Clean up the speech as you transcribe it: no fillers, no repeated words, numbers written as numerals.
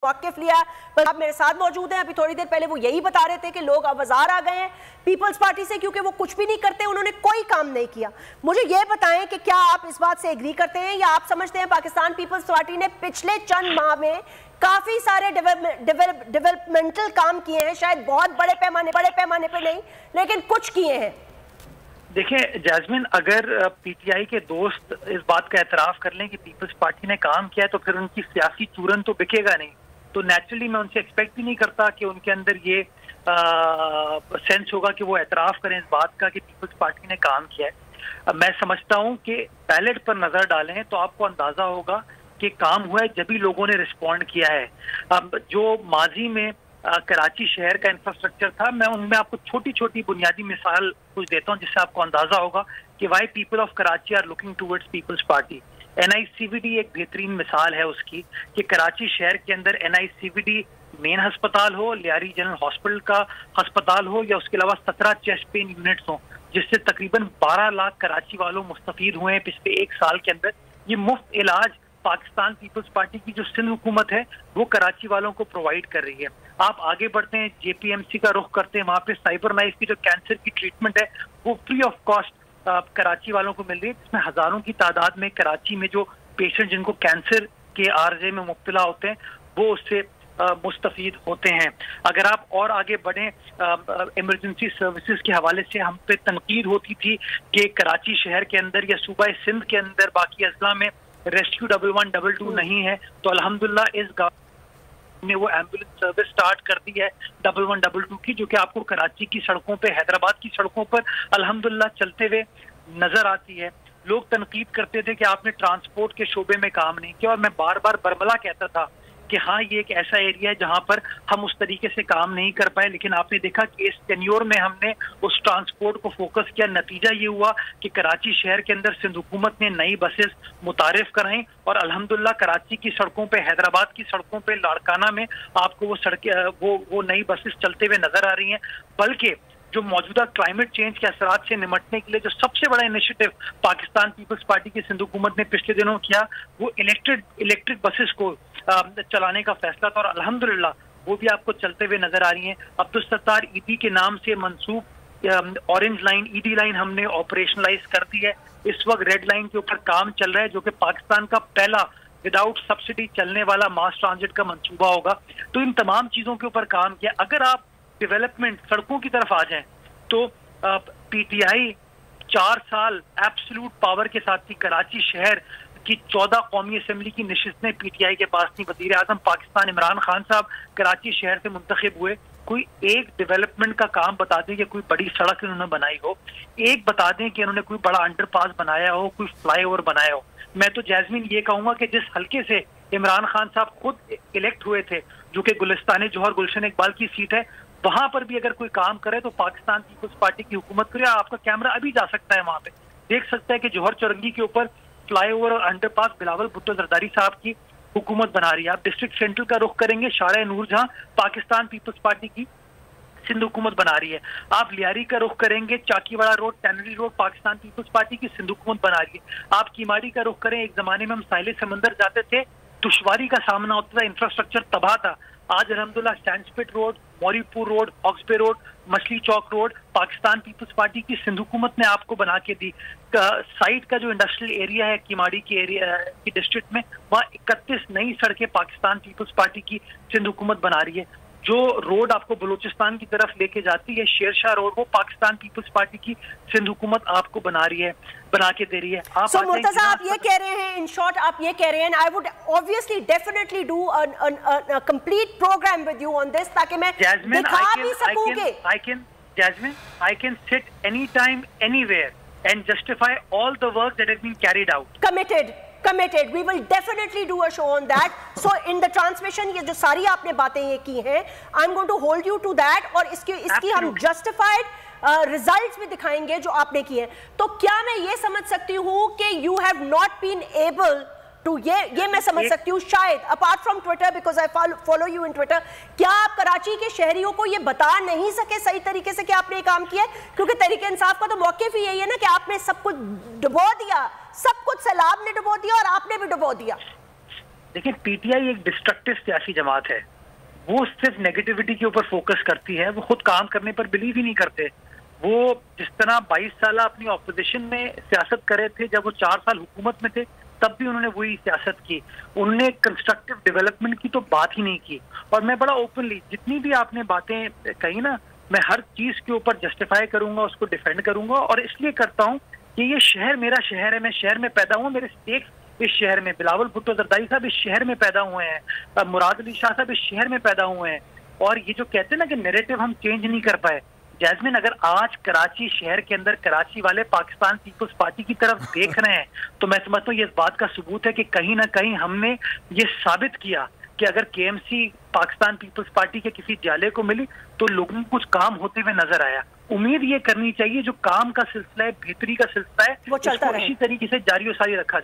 वाकिफ लिया, पर आप मेरे साथ मौजूद हैं। अभी थोड़ी देर पहले वो यही बता रहे थे कि लोग आवाज़ार आ गए हैं पीपल्स पार्टी से क्योंकि वो कुछ भी नहीं करते, उन्होंने कोई काम नहीं किया। मुझे ये बताएं कि क्या आप इस बात से एग्री करते हैं या आप समझते हैं पाकिस्तान पीपल्स पार्टी ने पिछले चंद माह में काफी सारे डेवलपमेंटल काम किए हैं, शायद बहुत बड़े पैमाने पे नहीं, लेकिन कुछ किए हैं। देखिए जैस्मिन, अगर पीटीआई के दोस्त इस बात का एतराफ़ कर लें कि पीपल्स पार्टी ने काम किया है तो फिर उनकी सियासी चूरन तो बिकेगा नहीं। तो नेचुरली मैं उनसे एक्सपेक्ट ही नहीं करता कि उनके अंदर ये सेंस होगा कि वो एतराफ़ करें इस बात का कि पीपल्स पार्टी ने काम किया है। मैं समझता हूँ कि बैलेट पर नज़र डालें तो आपको अंदाज़ा होगा कि काम हुआ है जब भी लोगों ने रिस्पॉन्ड किया है। अब जो माजी में कराची शहर का इंफ्रास्ट्रक्चर था, मैं उनमें आपको छोटी छोटी बुनियादी मिसाल कुछ देता हूँ जिससे आपको अंदाजा होगा कि why people of Karachi are looking towards Peoples Party. NICVD एक बेहतरीन मिसाल है उसकी कि कराची शहर के अंदर NICVD मेन अस्पताल हो, लियारी जनरल हॉस्पिटल का अस्पताल हो या उसके अलावा 17 चेस्ट पेन यूनिट्स हो, जिससे तकरीबन 12 लाख कराची वालों मुस्तफीद हुए हैं पिछले एक साल के अंदर। ये मुफ्त इलाज पाकिस्तान पीपल्स पार्टी की जो सिंध हुकूमत है वो कराची वालों को प्रोवाइड कर रही है। आप आगे बढ़ते हैं, JPMC का रुख करते हैं, वहाँ पे साइबर नाइफ की जो कैंसर की ट्रीटमेंट है वो फ्री ऑफ कॉस्ट कराची वालों को मिल रही है, जिसमें हजारों की तादाद में कराची में जो पेशेंट जिनको कैंसर के आर्जे में मुब्तला होते हैं वो उससे मुस्तफीद होते हैं। अगर आप और आगे बढ़ें, इमरजेंसी सर्विसेज के हवाले से हम पे तनकीद होती थी कि कराची शहर के अंदर या सूबा सिंध के अंदर बाकी अजला में रेस्क्यू 1112 नहीं है, तो अल्हम्दुलिल्लाह इस ने वो एम्बुलेंस सर्विस स्टार्ट कर दी है 1112 की, जो कि आपको कराची की सड़कों पे, हैदराबाद की सड़कों पर अल्हम्दुलिल्लाह चलते हुए नजर आती है। लोग तनकीद करते थे कि आपने ट्रांसपोर्ट के शोबे में काम नहीं किया, और मैं बार बार बरमला कहता था कि हाँ ये एक ऐसा एरिया है जहां पर हम उस तरीके से काम नहीं कर पाए, लेकिन आपने देखा कि इस टेन्योर में हमने उस ट्रांसपोर्ट को फोकस किया। नतीजा ये हुआ कि कराची शहर के अंदर सिंध हुकूमत ने नई बसेस मुतारिफ कराई और अल्हम्दुलिल्लाह कराची की सड़कों पे, हैदराबाद की सड़कों पे, लाड़काना में आपको वो सड़कें वो नई बसेस चलते हुए नजर आ रही हैं। बल्कि जो मौजूदा क्लाइमेट चेंज के असरात से निमटने के लिए जो सबसे बड़ा इनिशिएटिव पाकिस्तान पीपल्स पार्टी की सिंध हुकूमत ने पिछले दिनों किया वो इलेक्ट्रिक बसेस को चलाने का फैसला था, और अल्हम्दुलिल्लाह वो भी आपको चलते हुए नजर आ रही हैं। अब्दुल सत्तार ईदी के नाम से मंसूब ऑरेंज लाइन, ईदी लाइन हमने ऑपरेशनलाइज कर दी है। इस वक्त रेड लाइन के ऊपर काम चल रहा है, जो कि पाकिस्तान का पहला विदाउट सब्सिडी चलने वाला मास ट्रांजिट का मंसूबा होगा। तो इन तमाम चीजों के ऊपर काम किया। अगर आप डेवलपमेंट सड़कों की तरफ आ जाएं तो PTI 4 साल एब्सोल्यूट पावर के साथ थी। कराची शहर की 14 कौमी असेंबली की नशिस्तें PTI के पास थी। वज़ीर आज़म पाकिस्तान इमरान खान साहब कराची शहर से मुंतखब हुए। कोई एक डेवलपमेंट का काम बता दें कि कोई बड़ी सड़क इन्होंने बनाई हो, एक बता दें कि इन्होंने कोई बड़ा अंडरपास बनाया हो, कोई फ्लाईओवर बनाया हो। मैं तो जैस्मिन ये कहूंगा कि जिस हल्के से इमरान खान साहब खुद इलेक्ट हुए थे, जो कि गुलिस्तान जौहर गुलशन इकबाल की सीट है, वहां पर भी अगर कोई काम करे तो पाकिस्तान पीपल्स पार्टी की हुकूमत करे। आपका कैमरा अभी जा सकता है, वहां पे देख सकता है कि जौहर चौरंगी के ऊपर फ्लाईओवर और अंडरपास बिलावल भुट्टो जरदारी साहब की हुकूमत बना रही है। आप डिस्ट्रिक्ट सेंट्रल का रुख करेंगे, शारा नूर जहां पाकिस्तान पीपल्स पार्टी की सिंध हुकूमत बना रही है। आप लियारी का रुख करेंगे, Chakiwara road, tannery road Pakistan Peoples Party की सिंध हुकूमत बना रही है। आप कीमाड़ी का रुख करें, एक जमाने में हम साहिल समंदर जाते थे, दुश्वारी का सामना होता था, इंफ्रास्ट्रक्चर तबाह था। आज अल्हम्दुलिल्लाह Sandspit road, Mauripur road, Hawksbay road, Machhli Chowk road Pakistan Peoples Party की सिंध हुकूमत ने आपको बना के दी। साइड का जो इंडस्ट्रियल एरिया है कीमाड़ी की एरिया की डिस्ट्रिक्ट में, वहाँ 31 नई सड़कें पाकिस्तान पीपल्स पार्टी की सिंध हुकूमत बना रही है। जो रोड आपको बलूचिस्तान की तरफ लेके जाती है, शेरशाह रोड, वो पाकिस्तान पीपल्स पार्टी की सिंध हुकूमत आपको बना के दे रही है। आप मुर्तजा आप ये कह रहे हैं, इन शॉर्ट आप ये कह रहे हैं, I would obviously definitely do a complete program with you on this, ताकि मैं दिखा भी सकूंगी। Jasmine, I can sit anytime, anywhere and justify all the work that has been carried out. Committed. We will definitely do a show on that. So in the transmission, ये जो सारी आपने बातें ये की हैं, I'm going to hold you to that, और इसकी हम justified रिजल्ट्स भी दिखाएंगे जो आपने किए। तो क्या मैं ये समझ सकती हूँ कि you have not been able to ये मैं समझ सकती हूँ शायद, apart from Twitter, because I follow you in Twitter, क्या आप कराची के शहरियों को ये बता नहीं सके सही तरीके से कि आपने ये काम किया है? क्योंकि तहरीक इंसाफ का तो मौक़िफ़ ही यही है ना कि आपने सब कुछ डुबो दिया, सब कुछ सैलाब ने डुबो दिया और आपने भी डुबो दिया। دیکھیں پی ٹی آئی ایک ڈسٹرکٹیو سیاسی جماعت ہے، وہ صرف نیگیٹیوٹی کے اوپر فوکس کرتی ہے، وہ خود کام کرنے پر بلیو ہی نہیں کرتے. وہ جس طرح 22 سالہ اپنی اپوزیشن میں سیاست کرے تھے، جب وہ 4 سال حکومت میں تھے تب بھی انہوں نے وہی سیاست کی. انہوں نے کنسٹرکٹیو ڈیولپمنٹ کی تو بات ہی نہیں کی. اور میں بڑا اوپنلی جتنی بھی آپ نے باتیں کہی نا، میں ہر چیز کے اوپر جسٹیفائی کروں گا، اس کو ڈیفینڈ کروں گا، اور اس لیے کرتا ہوں کہ یہ شہر میرا شہر ہے، میں شہر میں پیدا ہوں، میرے سٹیکس اس شہر میں، بلاول بھٹو زرداری صاحب اس شہر میں پیدا ہوئے ہیں، مراد علی شاہ صاحب اس شہر میں پیدا ہوئے ہیں. اور یہ جو کہتے ہیں نا کہ نیریٹو ہم چینج نہیں کر پائے، جیسمین اگر آج کراچی شہر کے اندر کراچی والے پاکستان پیپلز پارٹی کی طرف دیکھ رہے ہیں تو میں سمجھتا ہوں یہ اس بات کا ثبوت ہے کہ کہیں نہ کہیں ہم نے یہ ثابت کیا کہ اگر K M C Pakistan Peoples Party کے کسی جالے کو ملی تو لوگوں کو کچھ کام ہوتے ہوئے نظر آیا. امید یہ کرنی چاہیے جو کام کا سلسلہ ہے، بہتری کا سلسلہ ہے، وہ چلتا رہے، اسی طریقے سے جاری و ساری رکھا